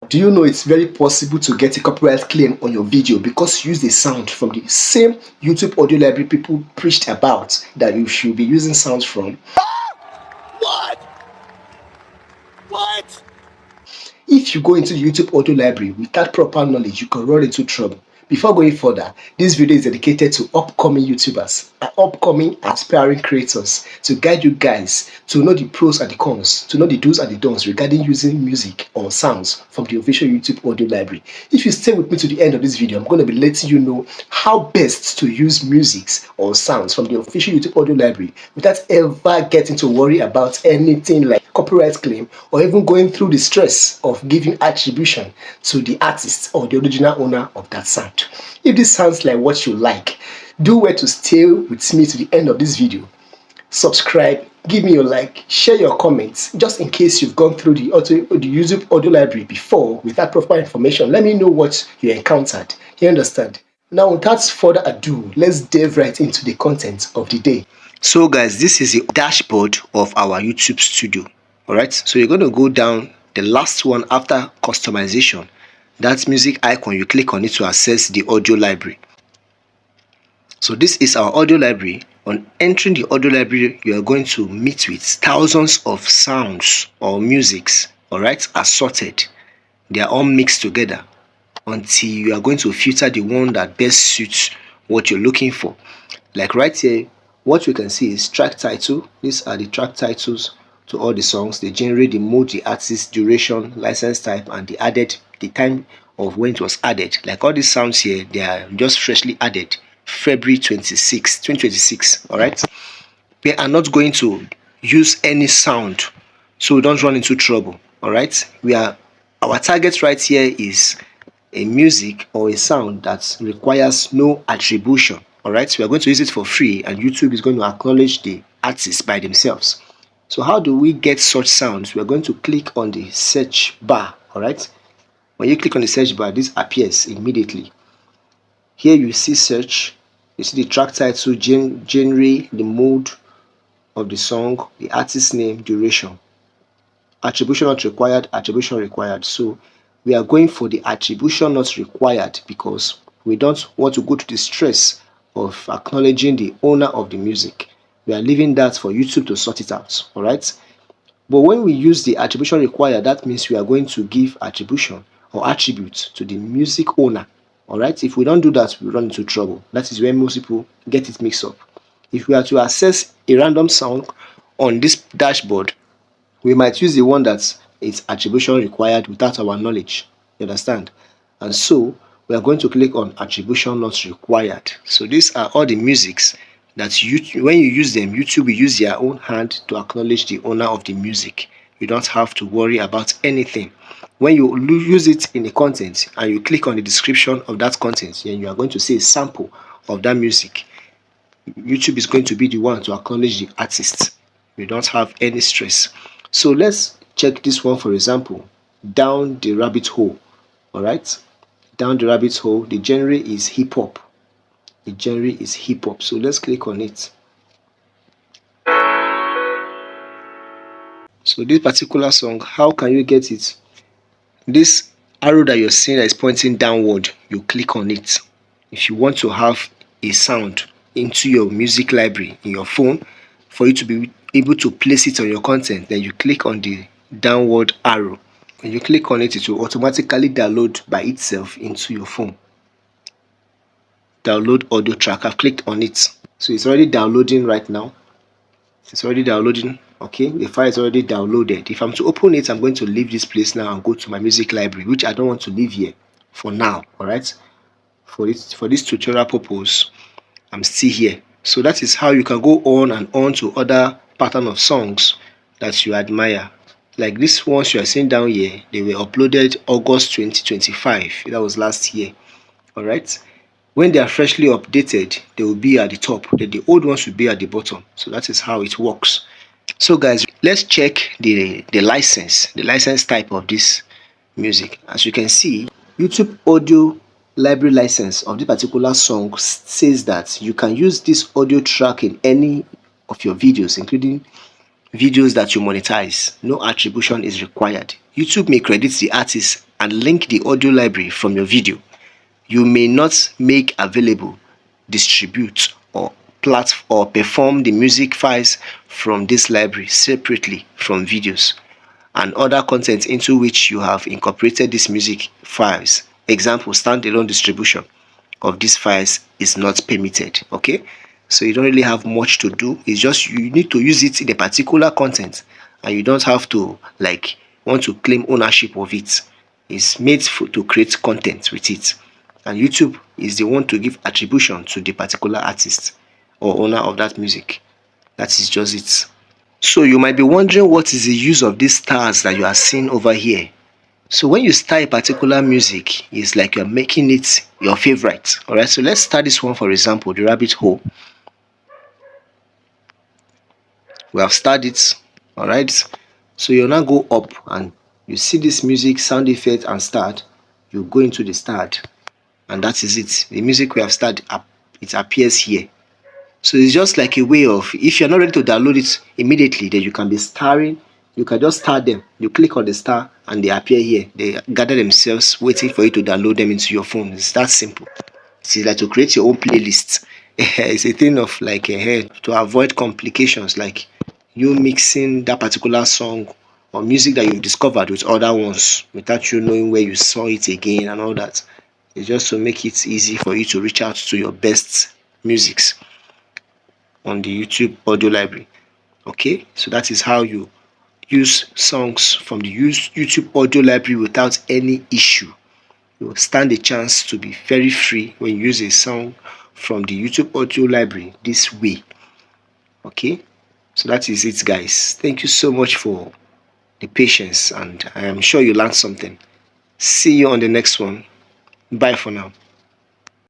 Do you know it's very possible to get a copyright claim on your video because you use the sound from the same YouTube audio library people preached about that you should be using sounds from? What? What? If you go into the YouTube audio library without proper knowledge, you can run into trouble. Before going further, this video is dedicated to upcoming YouTubers and upcoming aspiring creators to guide you guys to know the pros and the cons, to know the do's and the don'ts regarding using music or sounds from the official YouTube audio library. If you stay with me to the end of this video, I'm going to be letting you know how best to use musics or sounds from the official YouTube audio library without ever getting to worry about anything like copyright claim or even going through the stress of giving attribution to the artist or the original owner of that sound. If this sounds like what you like, do well to stay with me to the end of this video. Subscribe, give me your like, share your comments, just in case you've gone through the YouTube audio library before without proper information. Let me know what you encountered. You understand? Now, without further ado, let's dive right into the content of the day. So guys, this is the dashboard of our YouTube studio. Alright, so you're going to go down the last one after customization. That music icon, you click on it to access the audio library. So this is our audio library. On entering the audio library, you are going to meet with thousands of sounds or musics, alright, assorted. They are all mixed together until you are going to filter the one that best suits what you're looking for. Like right here, what we can see is track title. These are the track titles to all the songs. The genre, the mode, the artist, duration, license type, and the time of when it was added. Like all these sounds here, they are just freshly added February 26, 2026. All right, we are not going to use any sound, so we don't run into trouble. All right, our target right here is a music or a sound that requires no attribution. All right, we are going to use it for free, and YouTube is going to acknowledge the artists by themselves. So how do we get such sounds? We are going to click on the search bar. All right, when you click on the search bar, this appears immediately. Here you see search, you see the track title, genre, the mode of the song, the artist name, duration. Attribution not required, attribution required. So we are going for the attribution not required because we don't want to go to the stress of acknowledging the owner of the music. We are leaving that for YouTube to sort it out. All right. But when we use the attribution required, that means we are going to give attribution or attribute to the music owner. All right. If we don't do that, we run into trouble. That is where most people get it mixed up. If we are to access a random song on this dashboard, we might use the one that is attribution required without our knowledge. You understand? And so we are going to click on attribution not required. So these are all the musics that when you use them, YouTube will use their own hand to acknowledge the owner of the music. You don't have to worry about anything. When you use it in the content and you click on the description of that content, then you are going to see a sample of that music. YouTube is going to be the one to acknowledge the artist. You don't have any stress. So let's check this one, for example, Down the Rabbit Hole. All right, Down the Rabbit Hole, the genre is hip hop. The genre is hip hop. So let's click on it. So this particular song, how can you get it? This arrow that you're seeing that is pointing downward, you click on it. If you want to have a sound into your music library in your phone for you to be able to place it on your content, then you click on the downward arrow. When you click on it, it will automatically download by itself into your phone. Download audio track. I've clicked on it, so it's already downloading right now. It's already downloading. Okay, the file is already downloaded. If I'm to open it, I'm going to leave this place now and go to my music library, which I don't want to leave here for now. All right, for this tutorial purpose, I'm still here. So that is how you can go on and on to other pattern of songs that you admire. Like these ones you are seeing down here, they were uploaded August 2025. That was last year. All right. When they are freshly updated, they will be at the top. Then the old ones will be at the bottom. So that is how it works. So guys, let's check the license type of this music. As you can see, YouTube audio library license of this particular song says that you can use this audio track in any of your videos, including videos that you monetize, no attribution is required. YouTube may credit the artist and link the audio library from your video. You may not make available, distribute, or perform the music files from this library separately from videos and other content into which you have incorporated these music files. Example, standalone distribution of these files is not permitted. Okay, so you don't really have much to do. It's just you need to use it in a particular content, and you don't have to like want to claim ownership of it. It's made to create content with it, and YouTube is the one to give attribution to the particular artist or owner of that music. That is just it. So you might be wondering, what is the use of these stars that you are seeing over here? So when you start a particular music, it's like you're making it your favorite. Alright, so let's start this one, for example, the rabbit hole. We have started it. Alright, so you now go up and you see this music, sound effect, and start. You go into the start, and that is it. The music we have started, it appears here. So it's just like a way of, if you're not ready to download it immediately, then you can be starring. You can just start them. You click on the star and they appear here. They gather themselves waiting for you to download them into your phone. It's that simple. It's like to create your own playlist. It's a thing of like to avoid complications like you mixing that particular song or music that you've discovered with other ones without you knowing where you saw it again and all that. It's just to make it easy for you to reach out to your best musics on the YouTube audio library. Okay, so that is how you use songs from the YouTube audio library without any issue. You will stand a chance to be very free when you use a song from the YouTube audio library this way. Okay, so that is it, guys. Thank you so much for the patience, and I am sure you learned something. See you on the next one. Bye for now.